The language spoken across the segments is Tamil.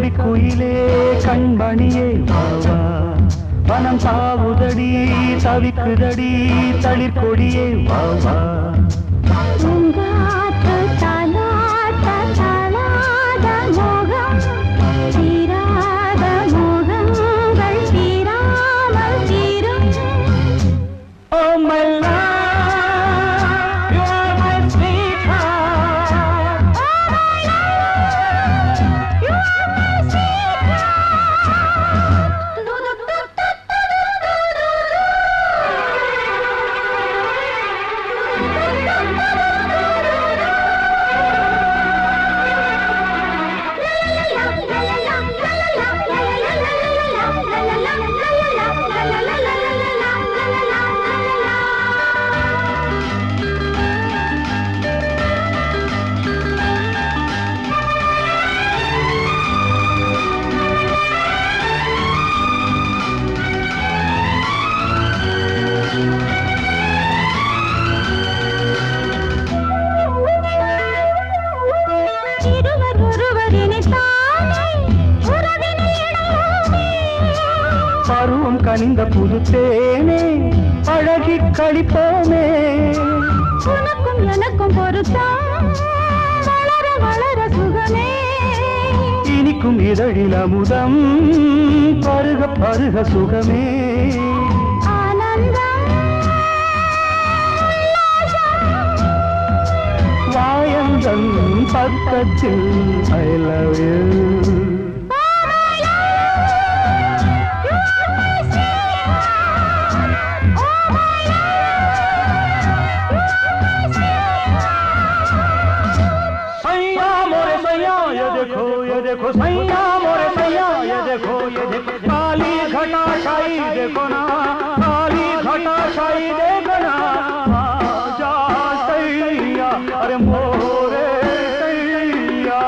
கவிக்குயிலே கண்மணியே வாவா வனம் தாவுதடி தவிக்குதடி தளிர்கொடியே வாவா பருவம் கனிந்த புதுத்தேனே அழகி கழிப்போமே உனக்கும் எனக்கும் பொருத்தம் வளர வளர சுகமே இனிக்கும் இதழில் அமுதம் பருக பருக சுகமே ஆனந்தம் வாயந்தன் பக்கத்தில் I love you देखो सैया मोरे सैया ये देखो काली घटा शाही देखो ना काली घटा शाही देखो ना जा सैया अरे मोरे सैया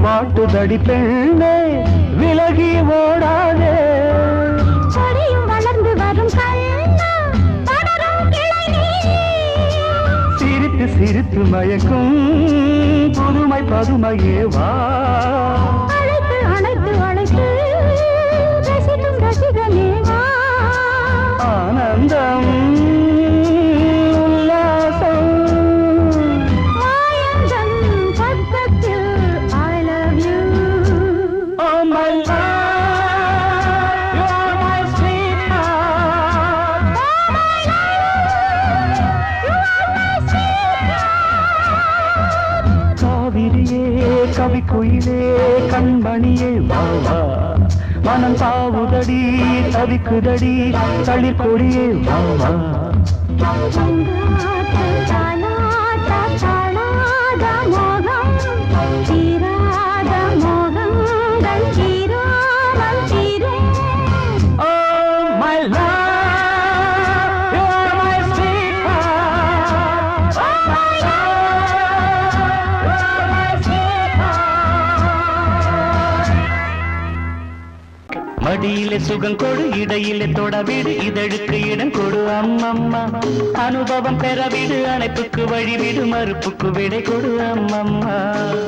வாட்டுதடி பெண்ணே விலகி ஓடாதே கொடியும் வளர்ந்து வரும் சிரித்து சிரித்து மயக்கும் புதுமை பதுமையே வா அழைத்து அழைத்து அழைத்து ரசிக்கும் ரசிகனே வா ஆனந்தம் கவிக்குயிலே கண்மணியே வாவா மனம் தாவுதடி தவிக்குதடி தளிர்கொடியே வாவா மடியிலே சுகம் கொடு இடையிலே தொடவிடு இதழுக்கு இடம் கொடு அம்மம்மா அனுபவம் பெறவிடு அணைப்புக்கு வழிவிடு மறுப்புக்கு விடை கொடு அம்மம்மா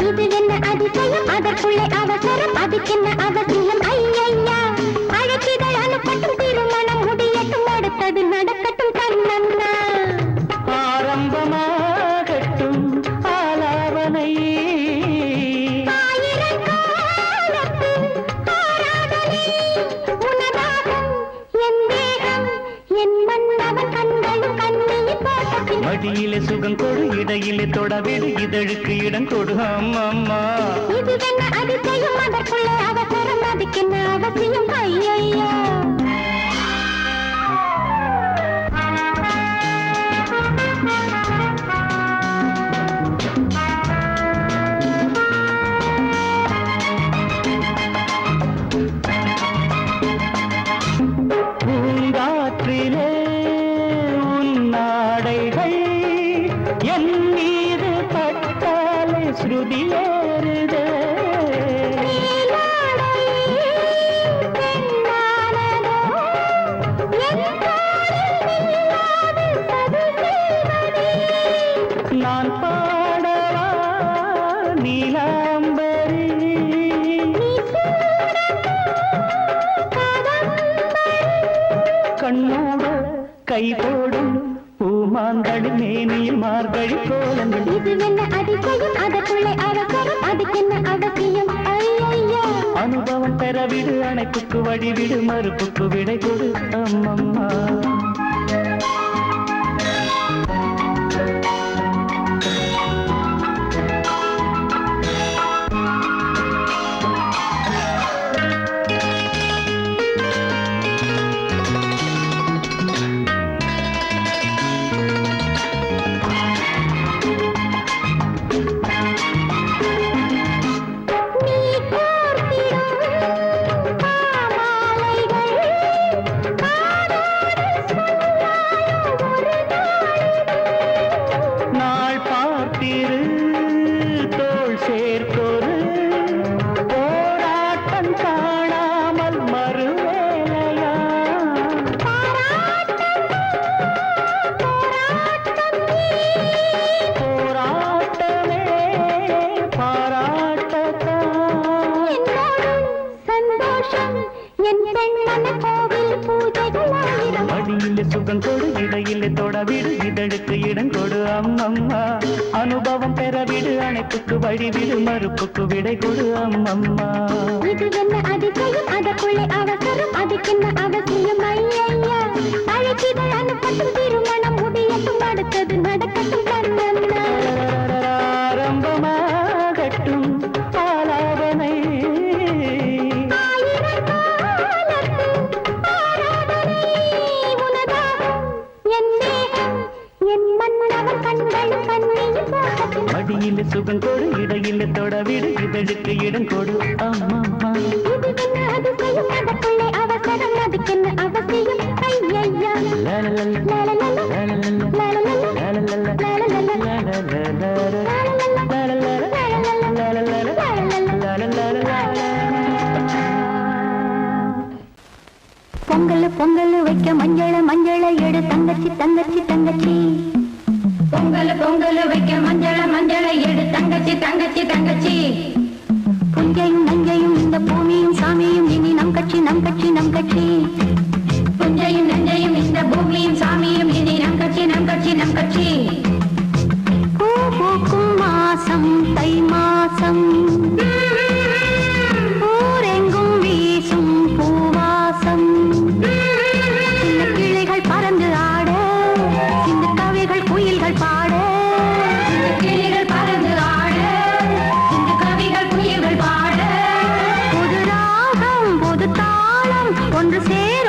இது என்ன அதிசயம் அதற்குள்ளே அவசரம் அதுக்கென்ன அவசியம் ஐயையா அழைப்பிதழ் அனுப்பட்டும் திருமணம் முடியட்டும் அடுத்தது நடக்கட்டும் கண்ணன்னா ஆரம்பமாகட்டும் ஆலாவனை மடியிலே சுகம் கொடு இடையிலே தொடவிடு இதழுக்கு இடம் கொடு அம்மம்மா இது என்ன அதிசயம் அதற்குள்ளே அவசரம் அதுக்கென்ன அவசியம் ஐயையா பூங்காற்றிலே உன்னாடைகள் என் மீது பட்டாலே ஸ்ருதியேறுதே கை போடும் பூமாந்தளி மேனியில் மார்கழி கோலங்கள். இது என்ன அதிசயம் அதற்குள்ளே அவசரம் அதுக்கென்ன அவசியம் ஐயா. அனுபவம் பெறவிடு அணைப்புக்கு வழிவிடு மறுப்புக்கு விடை கொடு அம்மம்மா. சுகம் கொடு இடையிலே தொடவிடு இதழுக்கு இடம் கொடு அம்மம்மா. அனுபவம் பெறவிடு அணைப்புக்கு வழிவிடு மறுப்புக்கு விடை கொடு அம்மம்மா. இது என்ன அதிசயம் அதற்குள்ளே அவசரம் அதுக்கென்ன அவசியம் ஐயா. அழைச்சிதழ் அனுப்பட்டும் திருமணம் முடியட்டும் அடுத்தது நடக்கட்டும் கண்ணம்மா. ஆரம்பமாகட்டும் ஆலாபனை மடியில சுகம் கொடு இடையில தொடவிடு இதழுக்கு இடம் கொடு அம்மம்மா. அதற்குள்ளே அவசரம் அதுக்கென்ன அவசியம் ஐயா. பொங்கல் பொங்கல் வைக்க மஞ்சள மஞ்சள எடு தங்கச்சி தங்கச்சி தங்கச்சி. பொங்கல் பொங்கல் வைக்க மஞ்சள மஞ்சள எடு தங்கச்சி தங்கச்சி தங்கச்சி. புஞ்சையும் நஞ்சையும் இந்த பூமியும் சாமியும் இனி நம் கட்சி நம் கட்சி நம் கட்சி. புஞ்சையும் நஞ்சையும் இந்த பூமியும் சாமியும் இனி நம் கட்சி நம் கட்சி நம் கட்சி. பூ பூக்கும் மாசம் தை மாசம் ஊரெங்கும் வீசும் பூவாசம். சின்ன கிளிகள் பறந்து ஆட சின்ன கவிகள் குயில்கள் பாட. கிளிகள் பறந்து ஆட இந்த கவிகள் குயில்கள் பாட. புது ராகம் புது தாளம் ஒன்று சேர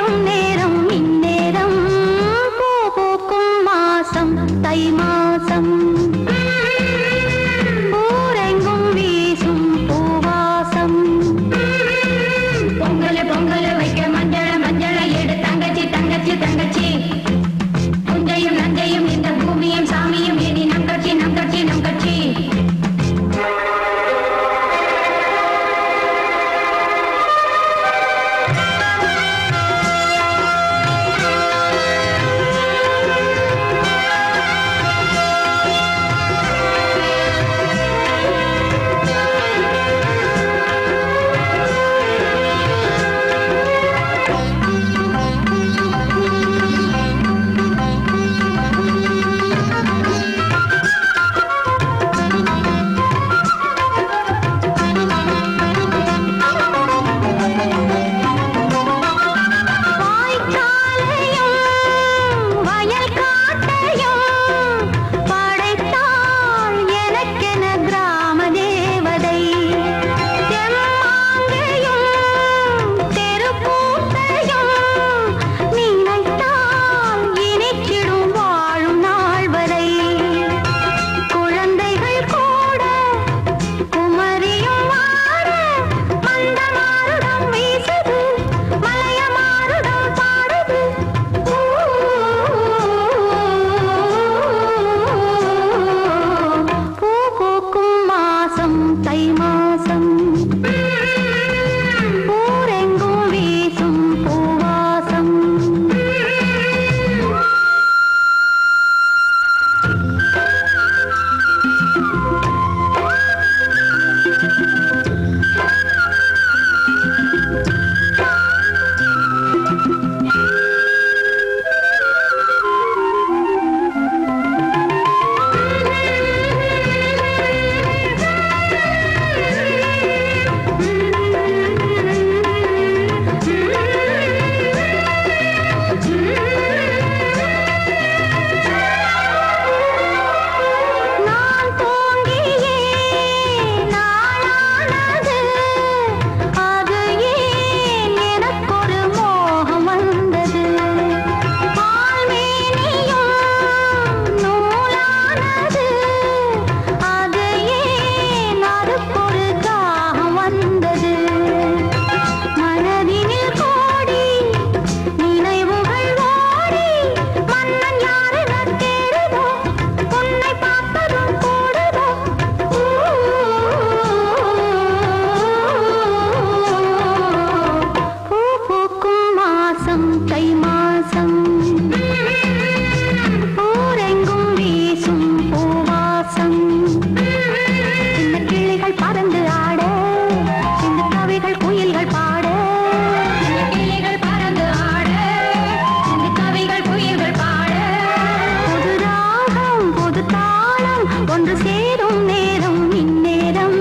பூக்கும் நேரம் இந்நேரம்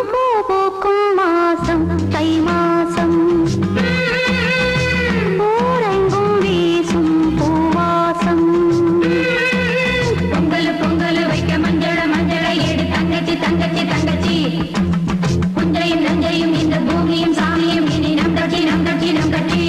பூ பூக்கும் மாசம் தை மாசம் ஊரெங்கும் வீசும் பூவாசம் பொங்கல் பொங்கல் வைக்க மஞ்சள மஞ்சள எடு தங்கச்சி தங்கச்சி தங்கச்சி புஞ்சையும் நஞ்சையும் இந்த பூமியும் சாமியும் இனி நம் கட்சி நம் கட்சி நம் கட்சி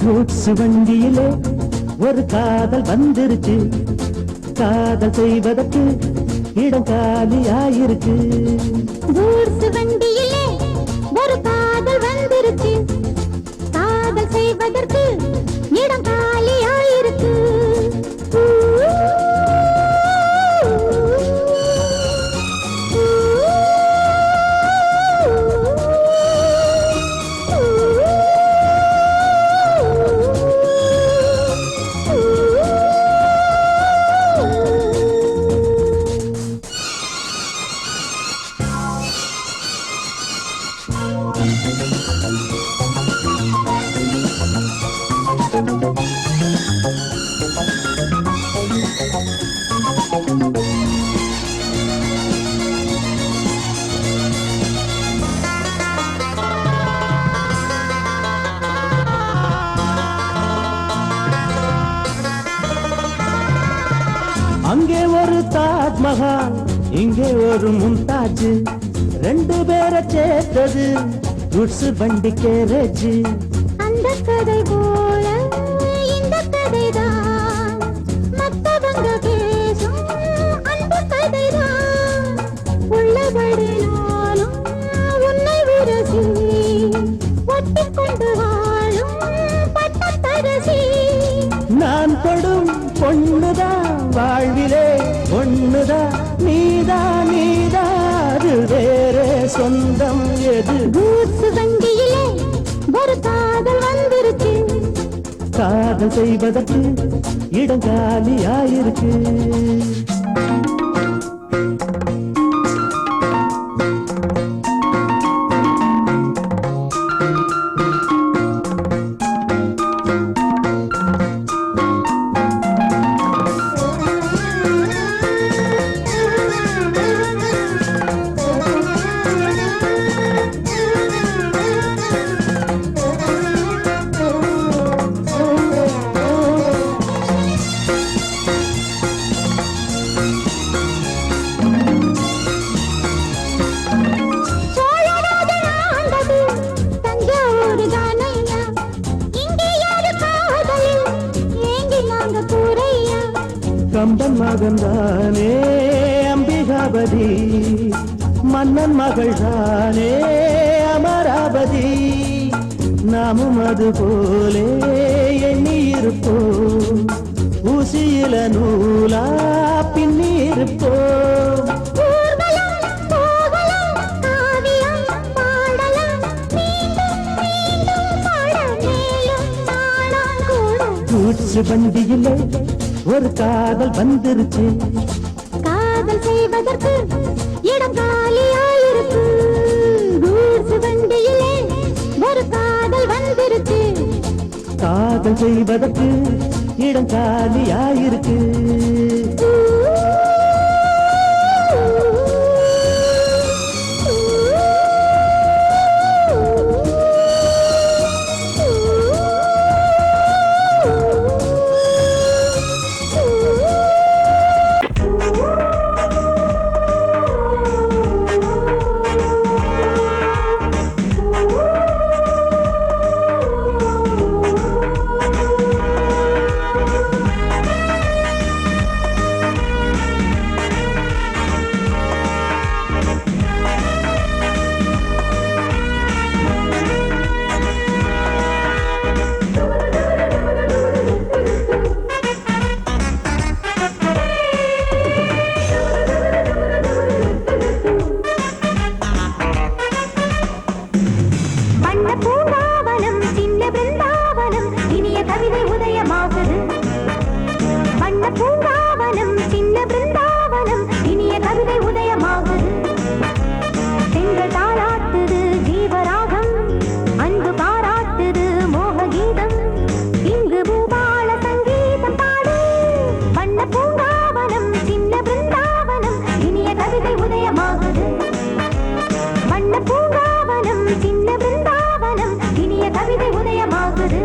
கூட்ஸ் வண்டியிலே ஒரு காதல் வந்துருச்சு காதல் செய்வதற்கு இடம் காலியாயிருக்கு கூட்ஸ் வண்டியிலே ஒரு காதல் வந்துருச்சு காதல் செய்வதற்கு இடம் காலியாயிருக்கு அங்கே ஒரு தாஜ்மஹால் இங்கே ஒரு மும்தாஜ் ரெண்டு பேரை சேர்த்தது குட்ஸ் வண்டி கேரேஜ் அந்த கதை போல இந்த கதைதான் மத்தவங்க பேசும் அந்த கதைதான் உள்ளபடி நானும் உன்னை விரசி ஒட்டிக்கொண்டு வாழும் பட்டத்தரசி நான் தொடும் பொண்ணுதான் வாழ்விலே ஒண்ணுதான் நீதான் நீதாது வேறே சொந்தம் எது கூட்ஸ் வண்டியிலே ஒரு காதல் வந்துருச்சு காதல் செய்வதற்கு இடம் காலியாயிருக்கு கம்பன் மகன்தானே அம்பிகாபதி மன்னன் மகள் தானே அமராவதி நாமும் அது போலே எண்ணி இருப்போம் ஊசியில நூலா பின்னி இருப்போம் கூட்ஸ் வண்டியிலே ஒரு காதல் வந்துருச்சு காதல் செய்வதற்கு இடம் காலியாயிருக்கு கூட்ஸ் வண்டியிலே ஒரு காதல் வந்துருச்சு காதல் செய்வதற்கு இடம் காலியாயிருக்கு பூங்காவனம் சின்ன பிருந்தாவனம் இனிய கவிதை உதயமாகுது செங்கல் தாளாட்டுது ஜீவராகம் அன்பு பாராட்டுது மோக கீதம் இங்கு பூபால சங்கீதம் பாடு வண்ண பூங்காவனம் சின்ன பிருந்தாவனம் இனிய கவிதை உதயமாகுது வண்ண பூங்காவனம் சின்ன பிருந்தாவனம் இனிய கவிதை உதயமாகுது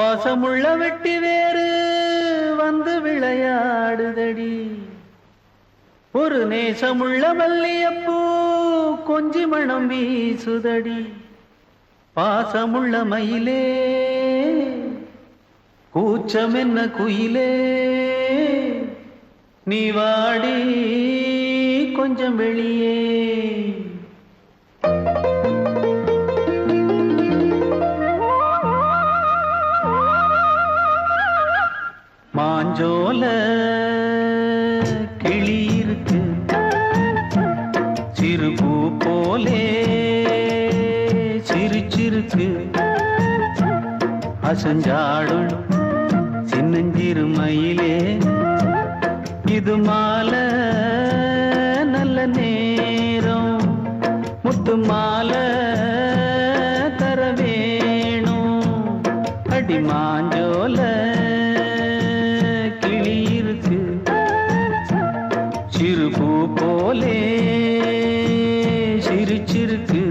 பாசமுள்ள வெட்டி வேறு வந்து விளையாடுதடி, ஒரு நேசமுள்ள மல்லியப்பூ கொஞ்சி மணம் வீசுதடி. பாசமுள்ள மயிலே கூச்சம் என்ன குயிலே, நீ வாடி கொஞ்சம் வெளியே. மாஞ்சோல கிளி இருக்கு, சிறுபூ போலே சிரிச்சிருக்கு, அசஞ்சாடும் சின்னஞ்சிறு மயிலே, இது மாலை நல்ல நேரம், முத்து மாலை தர வேணும். அடி மாஞ்சோல கிளி இருக்கு, சிறுபூ போலே சிரிச்சிருக்கு.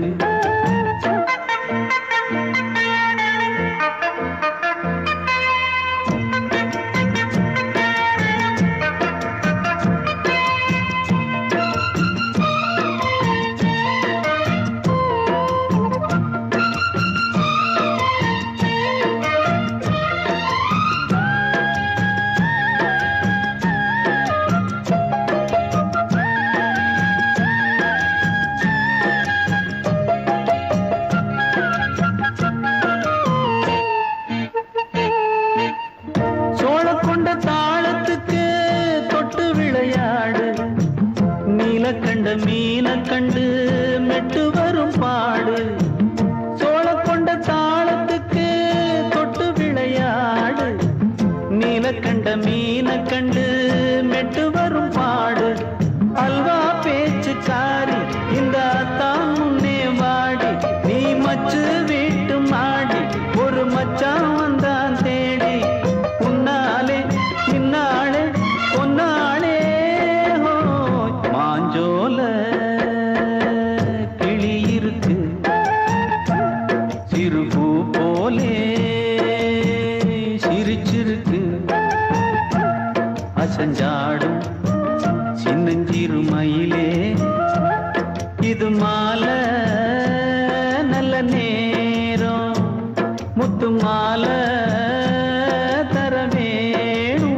கண்ட மீன கண்டு மெட்டு வரும் பாடு, சோழ கொண்ட தாளத்துக்கு தொட்டு விளையாடு. நீல கண்ட மீன கண்டு மெட்டு வரும் பாடு, அல்வா பேச்சு காரி இந்த தான் முன்னே வாடி. நீ மச்சு வீட்டு மாடி, ஒரு மச்சான் வந்தான் தேடி, உன்னாலே இன்னாலே பொன்னாலே. மாஞ்சோல கிளி இருக்கு, சிறுபூ போலே சிரிச்சிருக்கு, அசஞ்சாடும் சின்னஞ்சிறு மயிலே, இது மாலை நல்ல நேரம், முத்து மாலை தர வேணும்.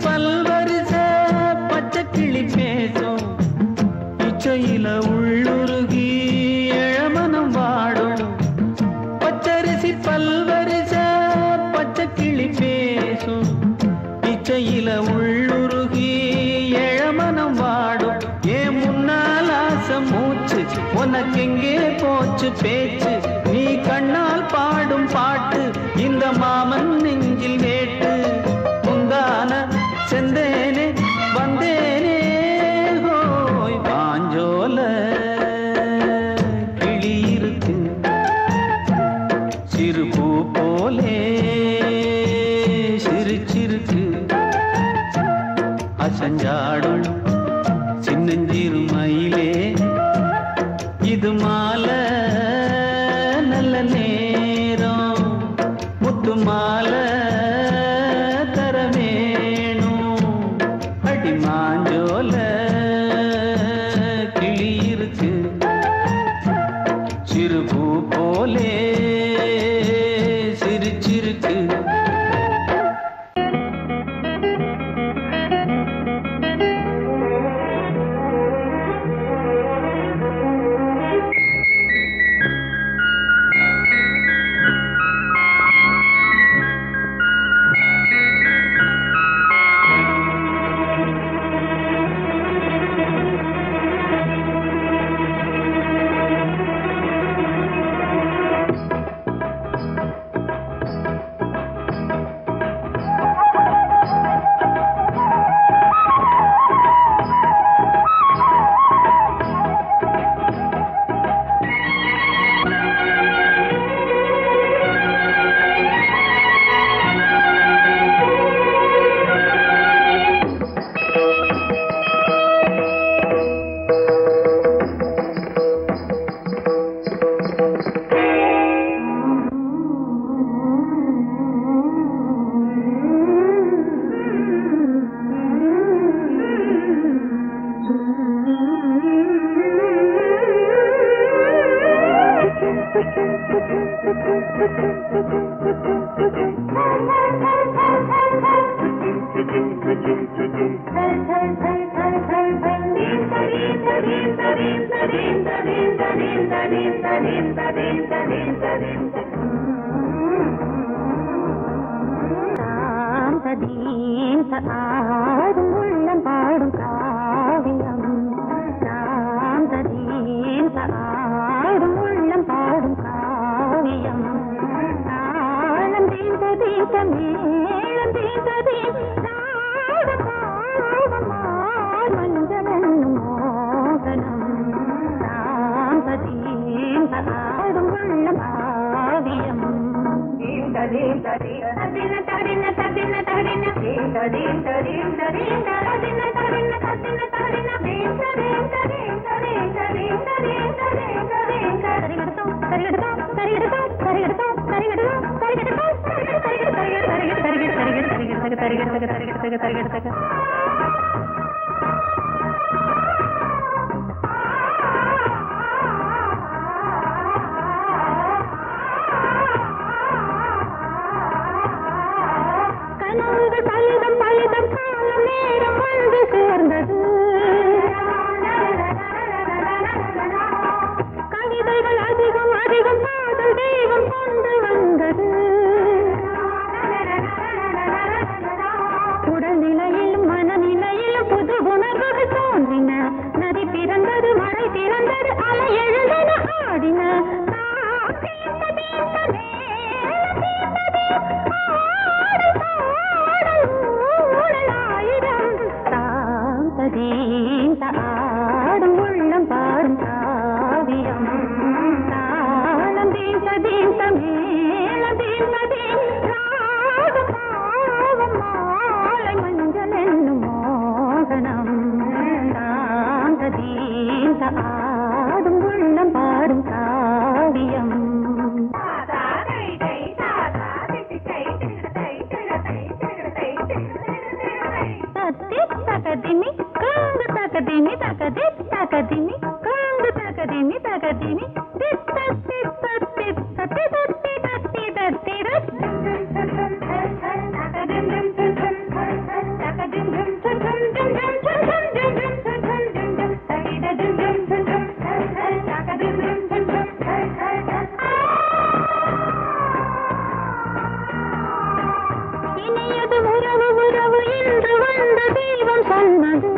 பல்வரிச பச்சை கிளி பேசும், இச்சையில உள்ளுருகி இளமனம் வாடும். பச்சரிசி பல்வரிச பச்சை கிளி பேசும், இச்சையில உள்ளுருகி இளமனம் வாடும். ஏன் முன்னால் ஆசை மூச்சு, உனக்கெங்கே போச்சு பேச்சு, நீ கண்ணால் பாடும் பாட்டு இந்த மாமன் நெஞ்சில் வேட்டு. செந்தேனே வந்தேனே ஹோய், மாஞ்சோல கிளி இருக்கு, சிறுபூ போலே சிரிச்சிருக்கு, அசஞ்சாடும் சின்னஞ்சிறு மயிலே, இது மாலை நல்ல நே ஆடும் உள்ளம் பாடும் காவியம் ஆடும் உள்ளம் பாடும் காவியம் தாளம் தீந்த தீந்த மேளம் தீந்த தீந்த மஞ்சளும் மோகனம் ஆடும் உள்ளம் காவியம் பலிதம் பலிதம் காலம் நேரம் வந்து சேர்ந்தது கவிதைகள் அதிகம் அதிகம் காதல் தெய்வம் கொண்டு வந்தது உடல்நிலையிலும் மனநிலையிலும் புது உணர்வுகள் தோன்றின நதி பிறந்தது மழை திறந்தது அலை எழுந்தன ஆடின ஆடும் உள்ளம் பாடும் காவியம் தாளம் தீந்த தீந்த மேளம் தீந்த தீந்த மாலை மஞ்சள் என்னும் மோகனம் தாந்த தீந்த ஆடும் உள்ளம் பாடும் காவியம் தகதிமி காங்கு தகதிமி தகதி தகதிமி காங்கு தகதிமி தகதிமி தித்த தித்த தித்த தித்தி தத்தி தத்தி இனியது உறவு உறவு என்று வந்த தெய்வம் சொன்னது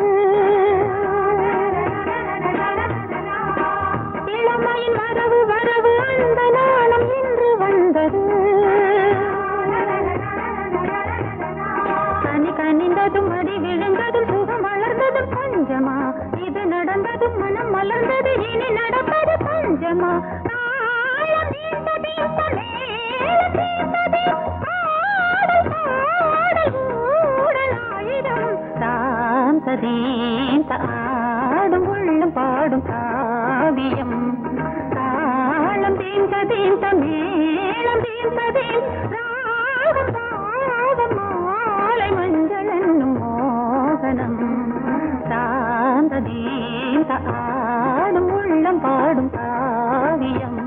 இளமையின் வரவு வரவு அந்த நாளம் இன்று வந்தது கனி கனிந்ததும் அடி விழுந்ததும் சுகம் வளர்ந்ததும் பஞ்சமா இது நடந்ததும் மனம் மலர்ந்தது இனி நடப்பது பஞ்சமா ஆடும் உள்ளம் பாடும் காவியம் தாளம் தீந்த தீந்த மேளம் தீந்த தீந்த மாலை மஞ்சள் என்னும் மோகனம் தாந்த தீந்த ஆடும் உள்ளம் பாடும் காவியம்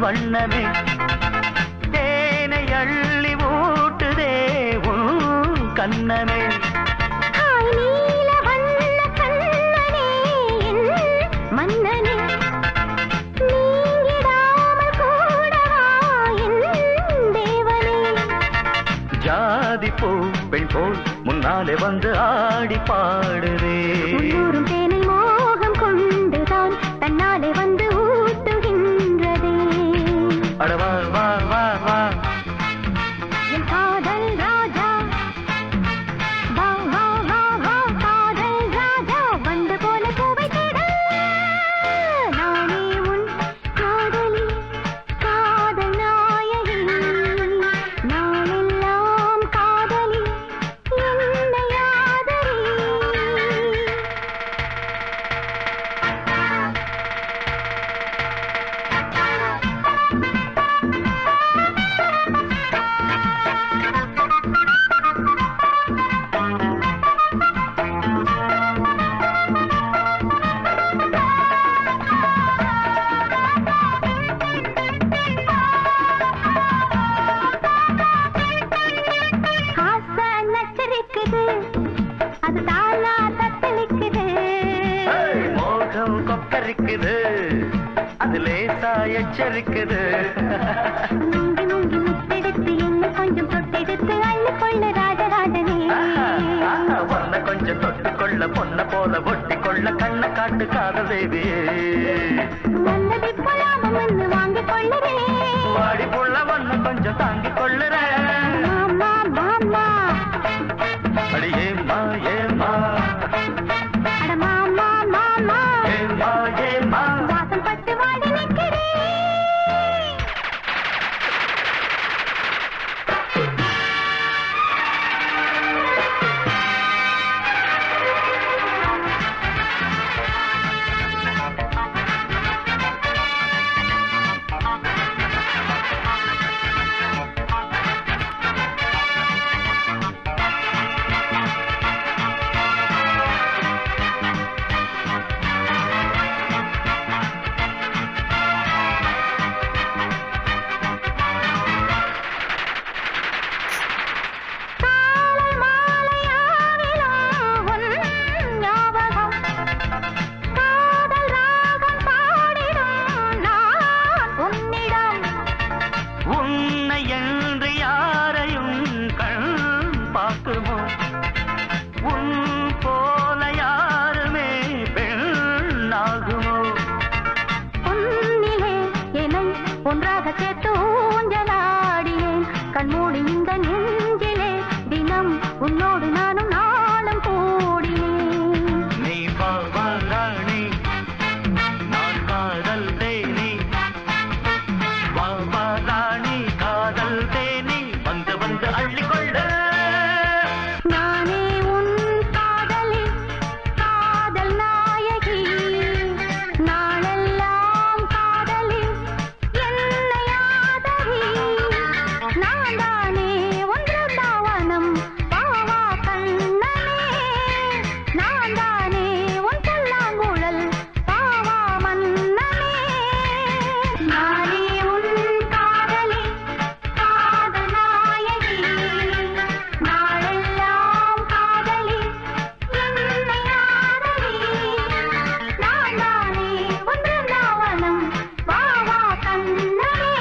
வண்ணமே தேனை அள்ளி ஊட்டுதே உன் கண்ணமே. மன்னனே நீங்கிடாமல் கூடவா என் தேவனே. ஜாதி பூ பெண் போல் முன்னாலே வந்து ஆடி பாடுதே. உள்ளூரும் தேனை மோகம் கொண்டுதான் தன்னாலே வந்து ஊட்டுகின்றதே. அடவா வா வா வா என் காதல் ராஜா வா வா வா வா காதல் ராஜா வந்து போல பூவை தேட நானே உன் காதலி காதல் நாயகி நாளெல்லாம் காதலி என்னை ஆதரி. ஆசை நச்சரிக்குது அது தாளா தத்தளிக்குது. மோகம் கொக்கரிக்குது அது லேசா எச்சரிக்குது. முங்கி முங்கி முத்தெடுத்து என்ன கொஞ்சம் தொட்டெடுத்து அள்ளி கொள்ள ராஜராஜனே. பொண்ண கொஞ்சம் தொட்டுக்கொள்ள பொண்ண போல ஒட்டி கொள்ள கண்ண காட்டு காதல் தேவியே. வந்ததை போலாமம் என்று வாங்கிக் கொள்ளுறேன். வாடி புள்ள ஒண்ணு கொஞ்சம் தாங்கிக் கொள்ளுறேன். மாமா மாமா அடி ஏம்மா ஏம்மா அட மாமா மாமா ஏம்மா ஏம்மா வாசல் பட்டு வாடி நிற்கிறேன். ஒன்றாக சேர்த்து ஊஞ்சலாடியேன் கண்மூடி இந்த நெஞ்சிலே தினம் உன்னோடு நானும் நாளும் கூடினேன். நீ பாவாராணி நான் காதல் தேனி பாவாராணி காதல் தேனி வந்து வந்து அள்ளிக்கொள்ள. நானே உன் காதலி காதல் நாயகி நாளெல்லாம் காதலி என்னை ஆதரி. நான் தானே ஒன்று தாவனம் பாவா கண்ணனே. நான் தானே உன் புல்லாங்குழல் பாவா மன்னனே. நானே உன் காதலி காதல் நாயகி நாளெல்லாம் காதலி என்னை ஆதரி. நான் தானே ஒன்று தாவனம் பாவா கண்ணனே.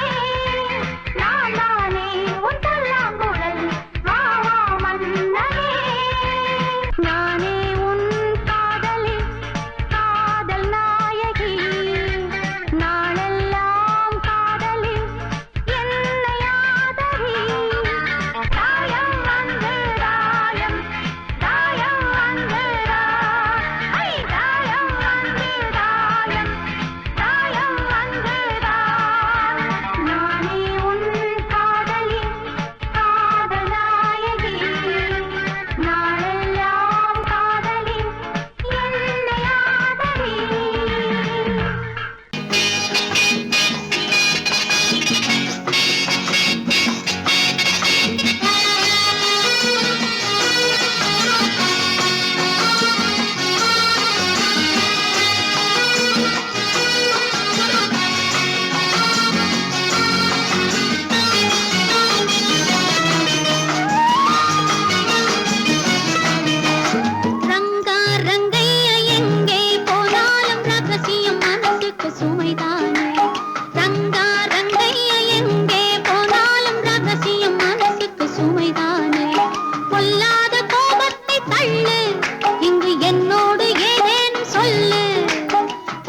நான் தானே உன் புல்லாங்குழல் பாவா மன்னனே. நானே உன் காதலி காதல் நாயகி நாளெல்லாம் காதலி என்னை ஆதரி. தாயம் வந்து தாயம் தாயம் வந்து ஐ தாயம் வந்து தாயம் தாயம் வந்து நானே உன் காதலி காதல் நாயகி நாளெல்லாம் காதலி என்னை ஆதரி. ரங்கா ரங்கையா எங்கே போனாலும் ரகசியம் மனசுக்கு சுமைதானே. ரங்கா ரங்கையா எங்கே போனாலும் ரகசியம் மனசுக்கு சுமைதானே. பொல்லாத கோபத்தை தள்ளு இங்கு என்னோடு ஏதேனும் சொல்லு.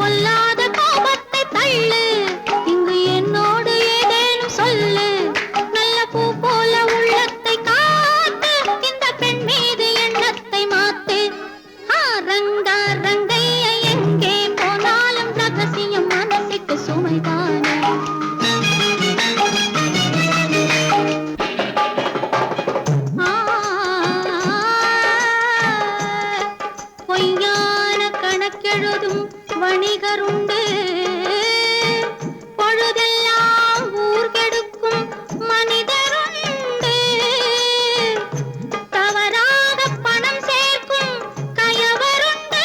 பொல்லாத கோபத்தை தள்ளு இங்கு என்னோடு ஏதேனும் சொல்லு. நல்ல பூ போல உள்ளத்தை காத்து இந்த பெண் மீது எண்ணத்தை மாத்து. ரங்கா ரங்கையா எங்கே போனாலும் ரகசியம் மனசுக்கு சுமைதானே. பொய்யான கணக்கெழுதும் வணிகருண்டு. பொழுதெல்லாம் ஊர் கெடுக்கும் மனிதருண்டு. தவறாக பணம் சேர்க்கும் கயவருண்டு.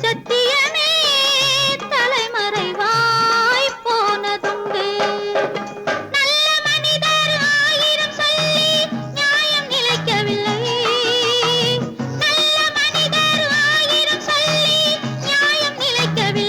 சத்தியமே தலைமறைவாய் போனதுண்டு. நல்ல மனிதர் ஆயிரம் சொல்லி நியாயம் நிலைக்கவில்லை. நல்ல மனிதர் ஆயிரம் சொல்லி நியாயம் நிலைக்கவில்லை.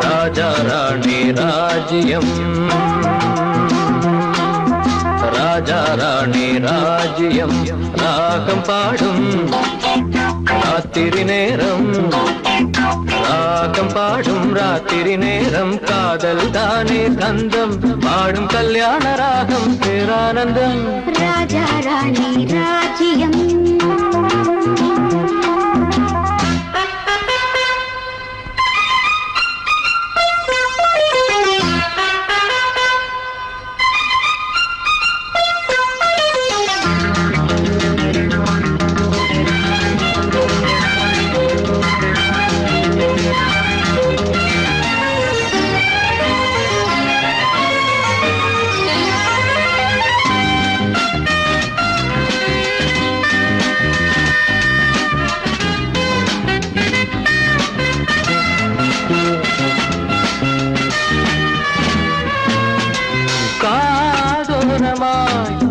ராஜா ராணி ராஜ்யம் ராஜா ராணி ராஜ்யம் ராகம் பாடும் ராத்திரி நேரம் ராகம் பாடும் ராத்திரி நேரம் காதல் தானே கந்தம் பாடும் கல்யாண ராகம் பேரானந்தம் ராஜா ராணி ராஜ்யம்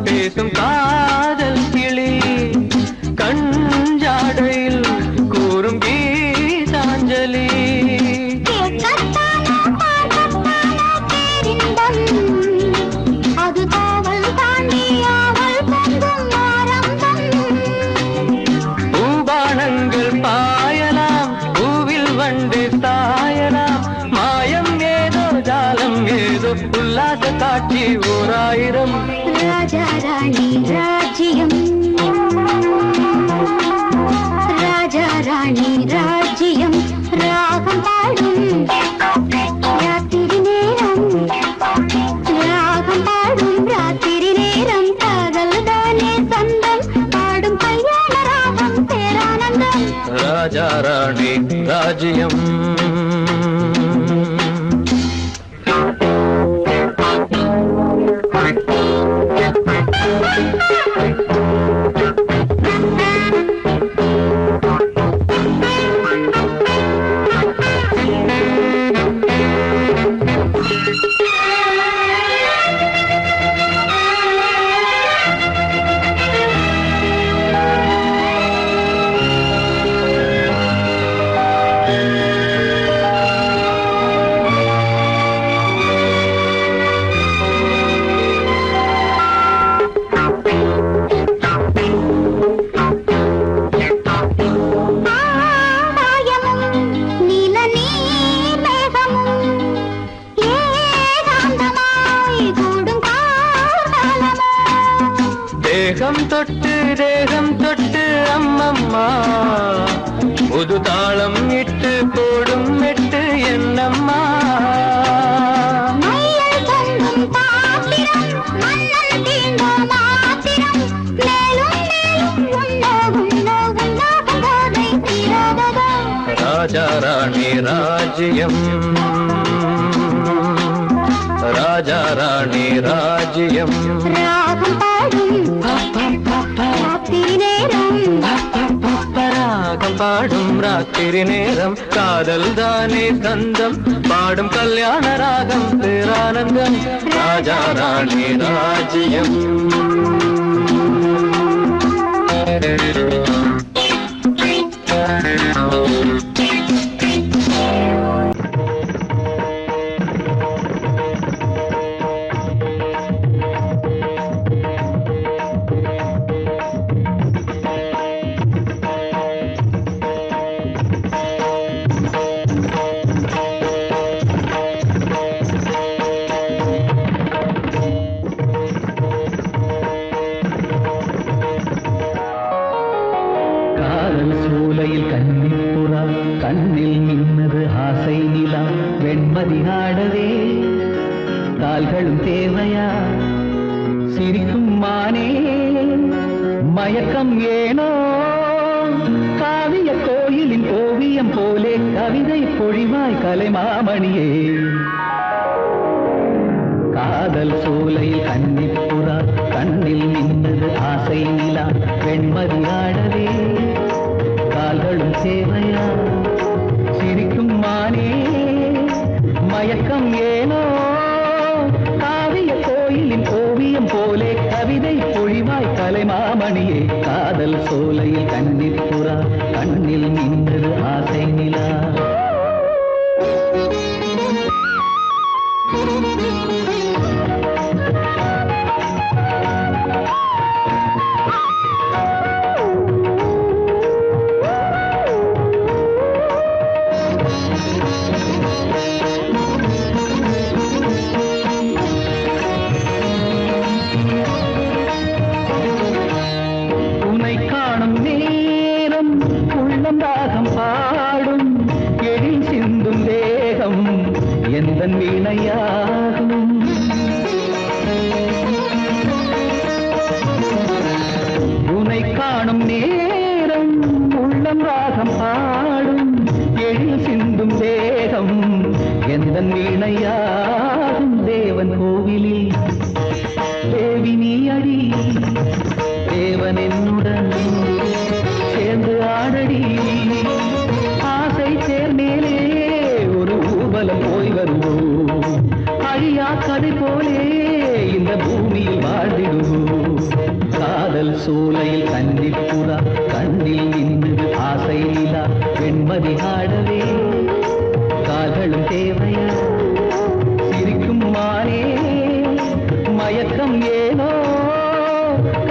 பேசும் காதல் கிளி கஞ்சாடையில் கூறும் கீதாஞ்சலி அது காவல் தாண்டியாவல் பூபானங்கள் பாயலாம் பூவில் வண்டு சாயலாம் மாயம் ஏதோ ஜாலம் ஏதோ உல்லாச காட்சி ஓராயிரம் ராஜா ராணி ராஜ்யம் ராஜா ராணி ராஜ்யம் ராகம் பாடும் ராத்திரி நேரம் ராகம் பாடும் ராத்திரி நேரம் காதல் தானே சந்தம் பாடும் கல்யாண ராகம் பேரானந்தம் ராஜா ராணி ராஜ்யம் தேகம் தொட்டு அம்மம்மா புது தாளம் இட்டு போடும் மெட்டு என்னம்மா ராஜா ராணி ராஜ்யம் ராஜா ராணி ராஜ்யம் ராகம் பாடும் ராத்திரி நேரம் ராகம் பாடும் ராத்திரி நேரம் காதல் தானே கந்தம் பாடும் கல்யாண ராகம் பேரானந்தம் ராஜா ராணி ராஜ்யம் சூலையில் கன்னிப்புறா கண்ணில் நின்னது ஆசை நிலா வெண்மதி ஆடவே கால்களும் தேவையா சிரிக்கும் மானே மயக்கம் ஏனோ காவிய கோயிலின் ஓவியம் போலே கவிதை பொழிவாய் கலைமாமணியே காதல் சோலையில் கன்னிப்புறா கண்ணில் நின்றது ஆசை நிலா வெண்மதி ஆடவே கால்களும் சேவையா சிரிக்கும் மானே மயக்கம் ஏனோ காவிய கோயிலின் ஓவியம் போலே கவிதை பொழிவாய் கலைமாமணியே காதல் சோலையில் கன்னிப்புறா கண்ணில் நின்றது ஆசை நிலா வீணையாகும் உனை காணும் நேரம் உள்ளம் ராகம் பாடும் எழில் சிந்தும் தேகம் எந்த வீணையாகும் தேவன் கோவிலில் தேவி நீ அடி தேவன் என்னுடன் சேர்ந்து ஆடடி ஆசை சேர்மேலே ஒரு ஊர்வலம் போய் வருவோம் அழியா கதை போலே இந்த பூமியில் வாழ்ந்திடுவோம் காதல் சோலையில் கன்னிப்புறா கண்ணில் நின்றது ஆசை நிலா வெண்மதி ஆடவே கால்களும் தேவையா சிரிக்கும் மானே மயக்கம் ஏனோ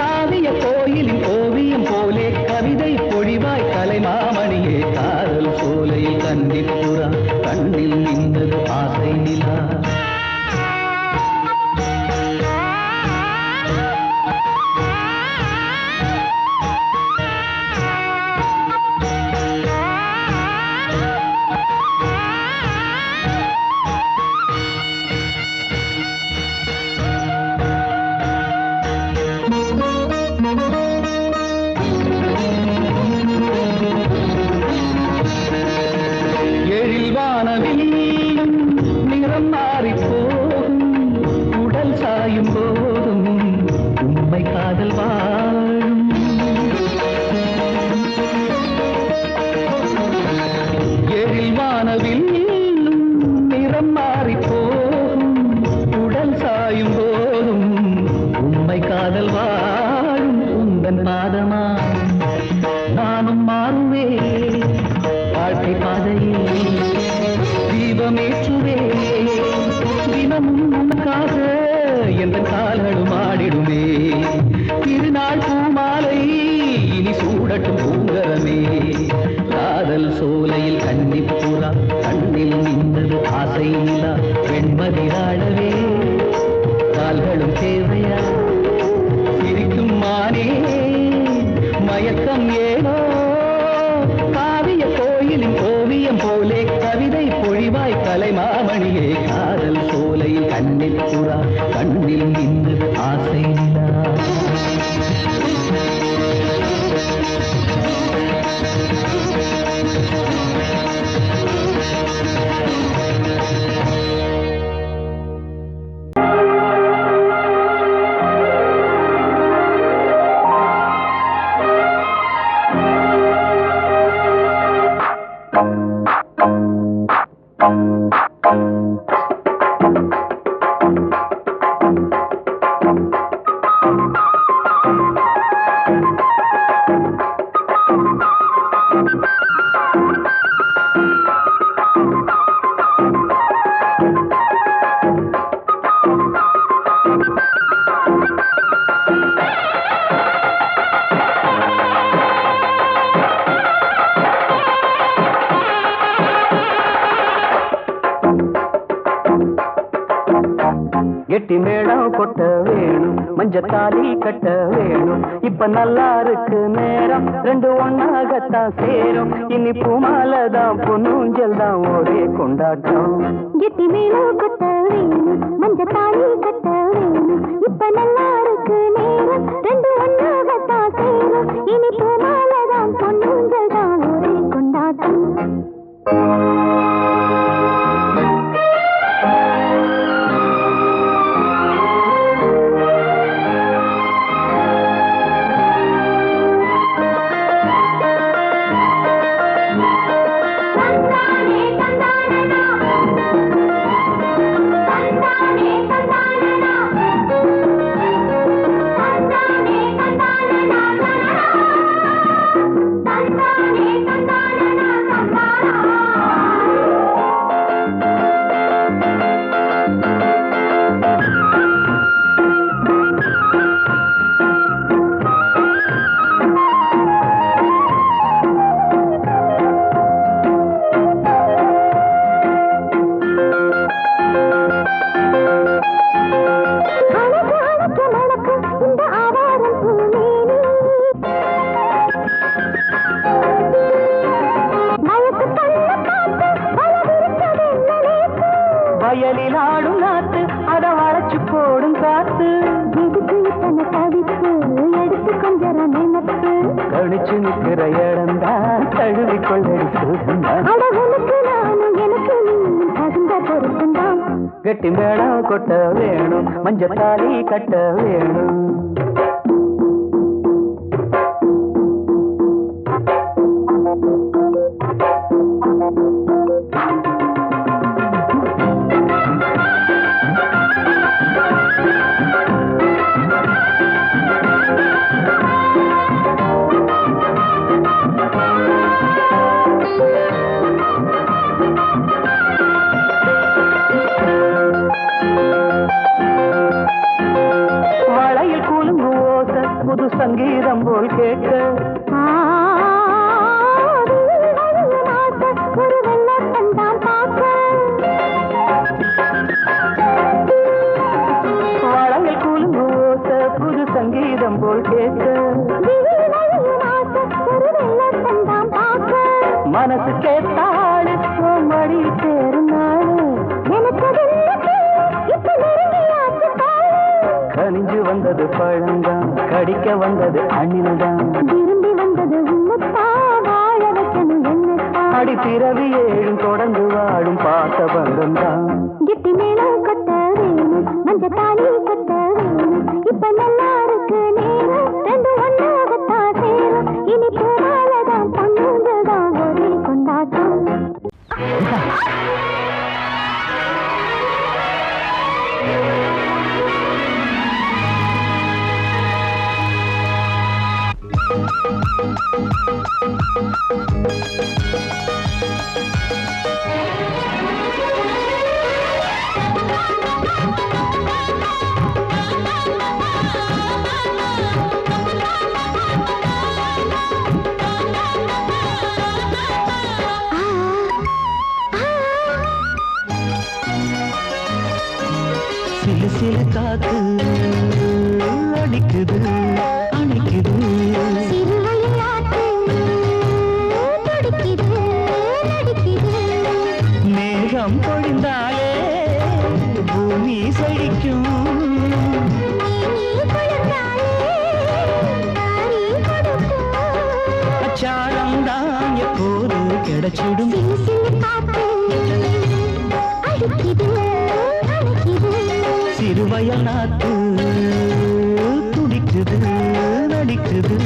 காவிய கோயிலின் ஓவியம் போலே கவிதை பொழிவாய் கலைமாமணியே காதல் சோலையில் கன்னிப்புறா கண்ணில் நின்றது ஆசை நிலா நிறம் மாறி போகும் உடல் சாயும் போதும் உண்மை காதல் வாழும் எழில் வானவில் நிறம் மாறி போகும் உடல் சாயும் போதும் உண்மை காதல் வாழும் உந்தன் பாதமா நானும் மாறுவே வாழ்க்கை பாதையில் தீபமேற்றுவே தினமும் உனக்காக எந்த கால்களும் ஆடிடுமே திருநாள் பூமாலை இனி சூடட்டும் பூங்கரமே காதல் சோலையில் கன்னிப்புறா கண்ணில் நின்றது ஆசை நிலா வெண்மதி ஆடவே கால்களும் தேவையா சிரிக்கும் மானே மயக்கம் ஏனோ காவிய கோயிலின் ஓவியம் போலே கவிதை பொழிவாய் கலைமாமணியே காதல் சோலையில் கன்னிப்புறா கண்ணில் நின்றது ஆசை நிலா கெட்டி மேளம் கொட்ட வேணும் மஞ்சத்தாலி கட்ட வேணும் இப்ப நல்லா இருக்கு நேரம் ரெண்டு ஒன்னாகத்தான் சேரும் இனி பூமாலதான் பொன்னூஞ்சல் தான் ஒரே கொண்டாட்டம் கெட்டி மேளம் கொட்ட வேணும் மஞ்சத்தாலி கட்ட வேணும் இப்ப நல்லா இருக்கு நேரம் ரெண்டு ஒன்னாகத்தான் சேரும் இனி பூமாலதான் பொன்னூஞ்சல் தான் ஒரே கொண்டாட்டம் தனிச்சு நிற்கிற இடம்தான் தழுவி கொள்ளடி சுகந்தான் அழகுனுக்கு நானும் எனக்கு நீயும் தகுந்த பொருத்தந்தான் கெட்டி மேளம் கொட்ட வேணும் மஞ்சள் தாலி கட்ட வேணும் புது சங்கீதம் போல் கேட்க ஒரு வெள்ளத்தான் பார்க்க வளையல் கூலும் ஓச புது சங்கீதம் போல் கேட்க ஒரு வெள்ளத்தான் பார்க்க மனசு கேட்டாடு மடி சேரும் நாடு எனக்கு இப்ப நெருங்கியாச்சு கனிஞ்சு வந்தது பழந்தான் கடிக்க வந்தது அணில்தான் விரும்பி வந்தது உன்னத்தா வாழ வைக்கணும் என்னத்தா அடி பிறவி ஏழும் தொடர்ந்து வாழும் பாச பந்தம்தான் கிட்டி மேளம் கட்ட வேணும் மஞ்ச தாலி கட்ட வேணும் இப்ப நல்லா இருக்கு நேரம் ரெண்டு ஒன்னாகத்தான் சேரும் இனி பூமாலதான் பொண்ணுங்கதான் ஒரே கொண்டாட்டம் சிலு சிலு காத்து அடிக்குது அணைக்குது மேகம் பொழிந்தாலே பூமி செழிக்கும் அச்சாரம் தான் எப்போது கிடைச்சிடும் சிறுவயல் நாத்து துடிக்குது நடிக்குது சிறுவயல் நாட்டு துடிக்குது நடிக்குது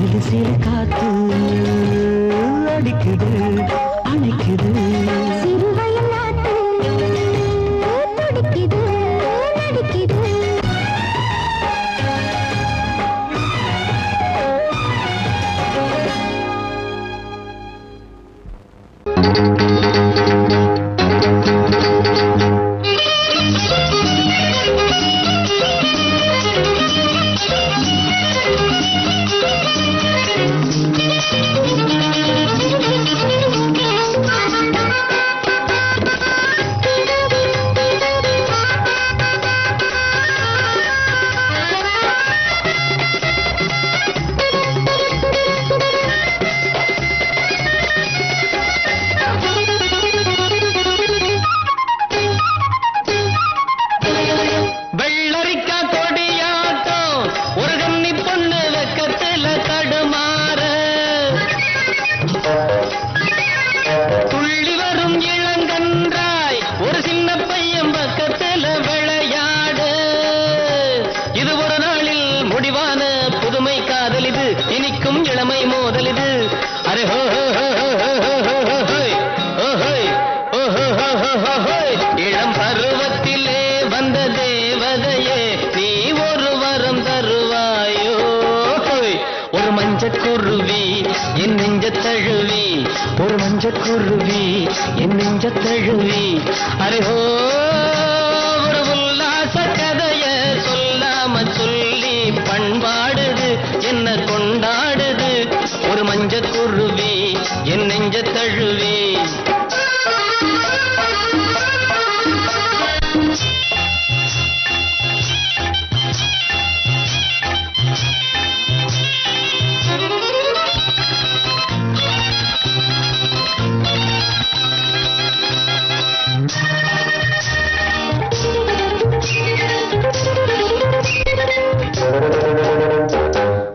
சிறு சிறு காத்து அடிக்குது அணைக்குது சிறுவயல் நாட்டு துடிக்குது நடிக்குது குருவி என் நெஞ்ச தழுவி அரேஹோ ஒரு உல்லாச கதைய சொல்லாம சொல்லி பண்பாடுது என்ன கொண்டாடுது ஒரு மஞ்ச குருவி என் நெஞ்ச தழுவி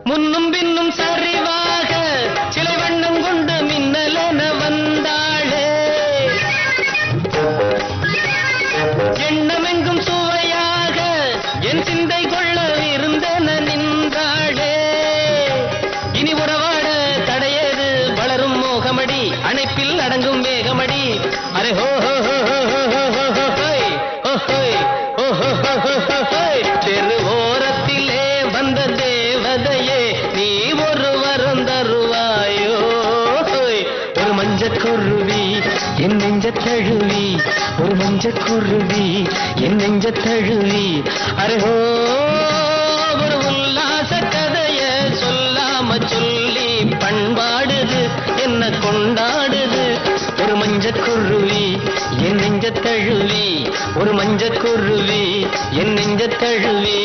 முன்னும் பின்னும் சரிவாக சிலை வண்ணம் கொண்டு மின்னலென வந்தாளே எண்ணமெங்கும் சுவையாக என் சிந்தை கொள்ள இருந்தென நின்றாளே இனி உறவாட தடையேது வளரும் மோகமடி அணைப்பில் அடங்கும் வேகமடி அரே ஹோ ஹோ ஹோ ஹோ ஹோ ஹோ தெருவோரத்திலே வந்த தேவதையே நீ ஒரு வரம் தருவாயோ ஒரு மஞ்சள் குருவி என் நெஞ்ச தழுவி ஒரு மஞ்சள் குருவி என் நெஞ்ச தழுவி அரேஹோ ஒரு உல்லாச கதைய சொல்லாம சொல்லி பண்பாடுது என்ன கொண்டாடுது ஒரு மஞ்சள் குருவி என் நெஞ்ச தழுவி ஒரு மஞ்சள் குருவி என் நெஞ்ச தழுவி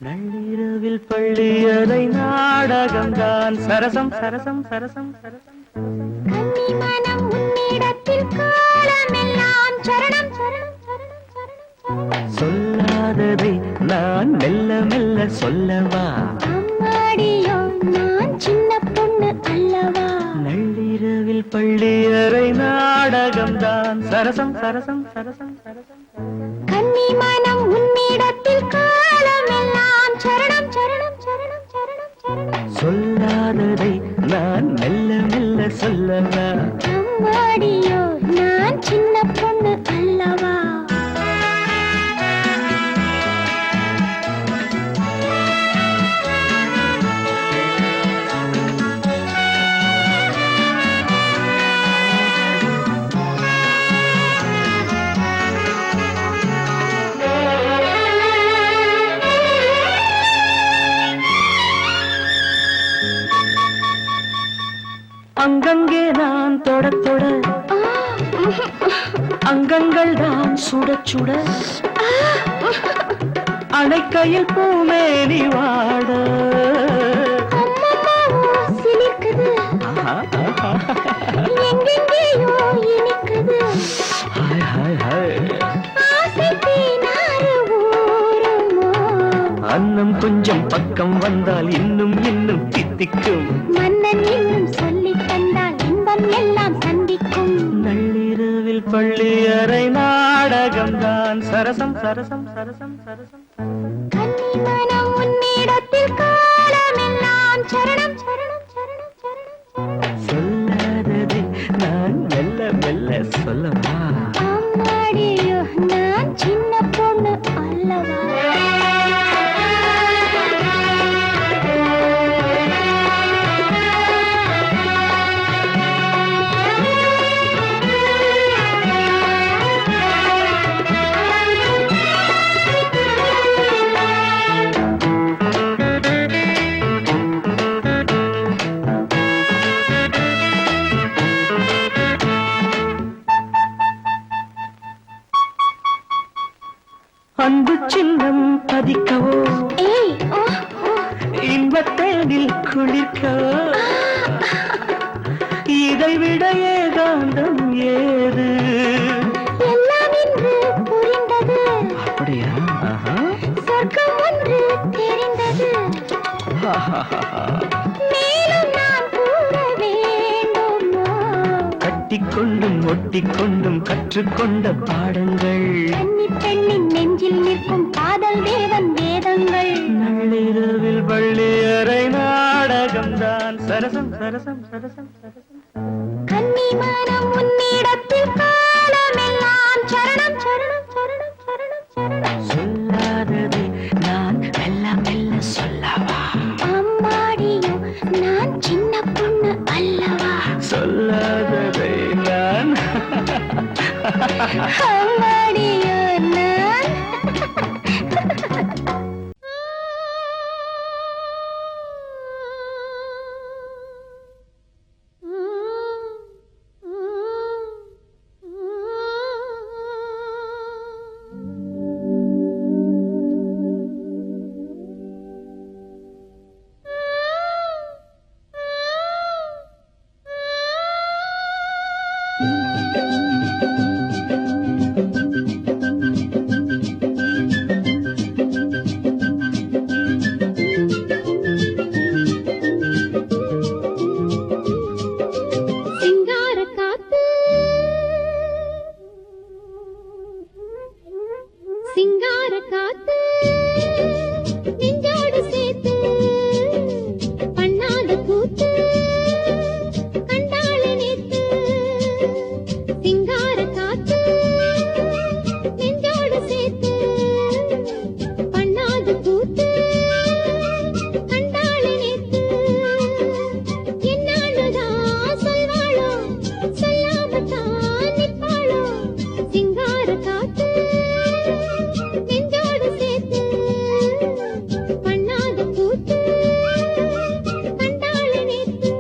நள்ளிரவில் பள்ளியறை நாடகம்தான் சரசம் சரசம் சரசம் சரசம் கன்னிமனம் உன்னிடத்தில் காலமெல்லாம் சரணம் சரணம் சரணம் சரணம் சொல்லாததை நான் மெல்ல மெல்ல சொல்லவா அம்மாடியோ நான் சின்ன பொண்ணு அல்லவா நள்ளிரவில் பள்ளியறை நாடகம்தான் சரசம் சரசம் சரசம் சரசம் கன்னிமனம் உன்னிடத்தில் காலமெல்லாம் சரணம் சரணம் சரணம் சரணம் சரணம் சொல்லாததை நான் மெல்ல மெல்ல சொல்லவா அம்மாடியோ நான் சின்ன பொண்ணு அல்லவா அங்கங்கே நான் தொட தொட அங்கங்கள் தான் சுட சுட அணைக்கையில் பூமேனி வாட சிலிக்குது எங்கெங்கேயோ இனிக்குது ஹாய் ஹாய் ஹாய் ஆசை தீனாறு ஊருமோ அன்னம் கொஞ்சம் பக்கம் வந்தால் இன்னும் இன்னும் தித்திக்கும் மன்னன் இன்னும் சொல்லித் தந்தால் இன்பம் எல்லாம் சந்திக்கும் நள்ளிரவில் பள்ளி அறை நாடகம்தான் சரசம் சரசம் சரசம் சரசம் கன்னி மனம் உன்னிடத்தில் காலமெல்லாம் சரணம் சரணம் சரணம் சரணம் சொல்லாததை நான் மெல்ல மெல்ல சொல்லவா அம்மாடியோ நான் சின்ன பொண்ணு அல்லவா அன்பு சின்னம் பதிக்கவோ ஏய் ஓ ஓ இன்பத்தேனில் குளிர்க்கவோ இதைவிட ஏகாந்தம் ஏது எல்லாம் இன்று புரிந்தது அப்படியா சொர்க்கம் ஒன்று தெரிந்தது மேலும் நான் கூற வேண்டுமா கட்டிக்கொண்டும் ஒட்டிக்கொண்டும் கற்றுக்கொண்ட பாடங்கள் கன்னி பெண்ணின் நெஞ்சில் நிற்கும் காதல் தேவன் வேதங்கள் நள்ளிரவில் பள்ளி அறை நாடகம்தான் சரசம் சரசம் சரசம் சரசம் கன்னி மனம் உன்னிடத்தில் காலமெல்லாம் சரணம் சரணம் சரணம் சரணம் சரணம் சொல்லாததை நான் மெல்ல மெல்ல சொல்லவா அம்மாடியோ நான் சின்ன பொண்ணு அல்லவா சொல்லாததை நான் அம்மாடியோ நான் சிங்கார காத்து சிங்கார காத்து நெஞ்சோடு சேர்த்து பண்ணாத கூத்து கண்டாள நேத்து சிங்கார காத்து நெஞ்சோடு சேர்த்து பண்ணாத கூத்து கண்டாள நேத்து என்னாலதான் சொல்வாளோ சொல்லாமத்தான் நிற்பாளோ சிங்கார காத்து நெஞ்சோடு சேர்த்து பண்ணாத கூத்து கண்டாள நேத்து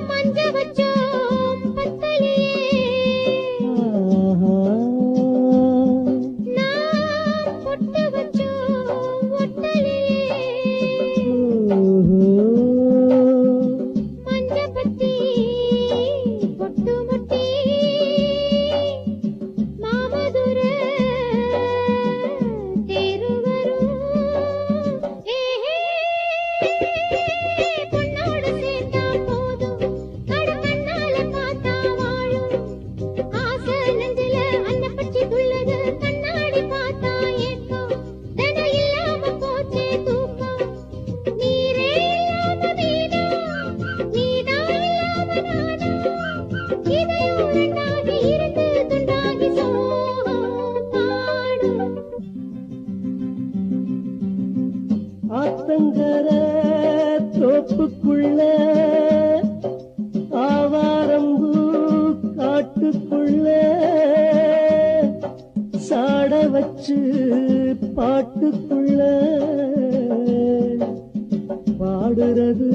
மஞ்ச வச்சோம் பத்தலையே நான் பொட்டு வச்சோம் ஒட்டலையே ஆத்தங்கர தோப்புக்குள்ள ஆவாரம்பூ காட்டுக்குள்ள சாட வச்சு பாட்டுக்குள்ள பாடுறது